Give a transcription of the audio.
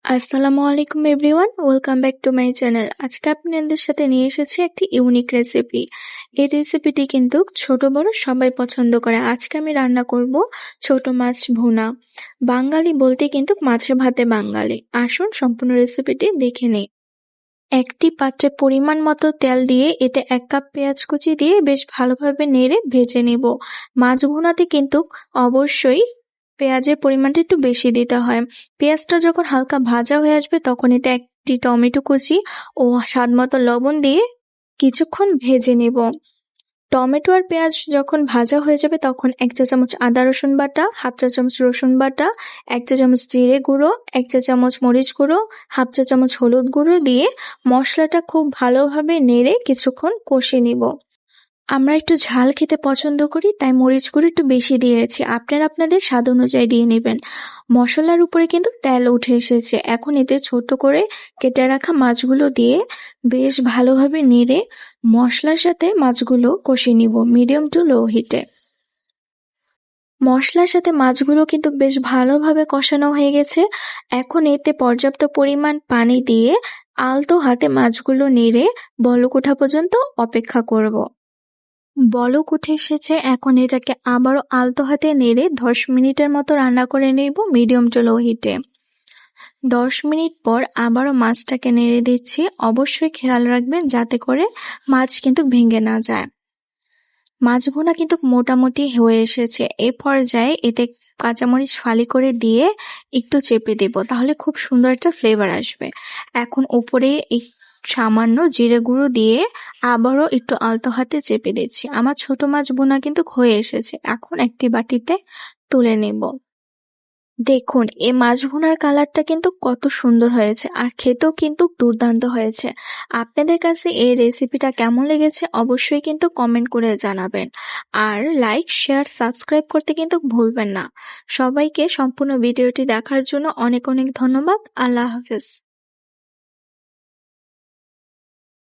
আসসালামু আলাইকুম everyone, welcome back to my channel. আজকে আপনাদের সাথে নিয়ে এসেছি একটি ইউনিক রেসিপি। এই রেসিপিটি কিন্তু ছোট বড় সবাই পছন্দ করে। আজকে আমি রান্না করব ছোট মাছ ভুনা। বাঙালি বলতে কিন্তু মাছে ভাতে বাঙালি। আসুন সম্পূর্ণ রেসিপিটি দেখে নিই। একটি পাত্রে পরিমাণ মতো তেল দিয়ে এতে 1 কাপ পেঁয়াজ কুচি দিয়ে বেশ ভালোভাবে নেড়ে ভেজে নেব। মাছ ভুনাতে কিন্তু অবশ্যই পেঁয়াজের পরিমাণটা একটু বেশি দিতে হয়। পেঁয়াজটা যখন হালকা ভাজা হয়ে আসবে তখন এতে একটি টমেটো কুচি ও স্বাদ মতো লবণ দিয়ে কিছুক্ষণ ভেজে নেব। টমেটো আর পেঁয়াজ যখন ভাজা হয়ে যাবে তখন 1 চা চামচ আদা রসুন বাটা, 1/2 চা চামচ রসুন বাটা, 1 চা চামচ জিরে গুঁড়ো, 1 চা চামচ মরিচ গুঁড়ো, 1/2 চা চামচ হলুদ গুঁড়ো দিয়ে মশলাটা খুব ভালোভাবে নেড়ে কিছুক্ষণ কষে নিব। আমরা একটু ঝাল খেতে পছন্দ করি, তাই মরিচ গুঁড়ো একটু বেশি দিয়েছি। আপনারা আপনাদের স্বাদ অনুযায়ী দিয়ে নেবেন। মশলার উপরে কিন্তু তেল উঠে এসেছে। এখন এতে ছোট করে কেটে রাখা মাছগুলো দিয়ে বেশ ভালোভাবে নেড়ে মশলার সাথে মাছগুলো কষিয়ে নিব মিডিয়াম টু লো হিটে। মশলার সাথে মাছগুলো কিন্তু বেশ ভালোভাবে কষানো হয়ে গেছে। এখন এতে পর্যাপ্ত পরিমাণ পানি দিয়ে আলতো হাতে মাছগুলো নেড়ে বলক ওঠা পর্যন্ত অপেক্ষা করব। বলক উঠে এসেছে, এখন এটাকে আবারও আলতো হাতে নেড়ে 10 মিনিটের মতো রান্না করে নেব মিডিয়াম টু লো হিটে। 10 মিনিট পর আবারও মাছটাকে নেড়ে দিচ্ছি। অবশ্যই খেয়াল রাখবেন যাতে করে মাছ কিন্তু ভেঙে না যায়। মাছ ভুনা কিন্তু মোটামুটি হয়ে এসেছে। এই পর্যায়ে এতে কাঁচামরিচ ফালি করে দিয়ে একটু চেপে দেব, তাহলে খুব সুন্দর একটা ফ্লেভার আসবে। এখন উপরে সামান্য জিরে গুঁড়ো দিয়ে আবারও একটু আলতো হাতে চেপে দিচ্ছি। আমার ছোট মাছ ভুনা কিন্তু হয়ে এসেছে। এখন একটি বাটিতে তুলে নেব। দেখুন এই মাছ ভুনার কালারটা কিন্তু কত সুন্দর হয়েছে, আর খেতেও কিন্তু দুর্দান্ত হয়েছে। আপনাদের কাছে এই রেসিপিটা কেমন লেগেছে অবশ্যই কিন্তু কমেন্ট করে জানাবেন। আর লাইক, শেয়ার, সাবস্ক্রাইব করতে কিন্তু ভুলবেন না। সবাইকে সম্পূর্ণ ভিডিওটি দেখার জন্য অনেক অনেক ধন্যবাদ। আল্লাহ হাফেজ।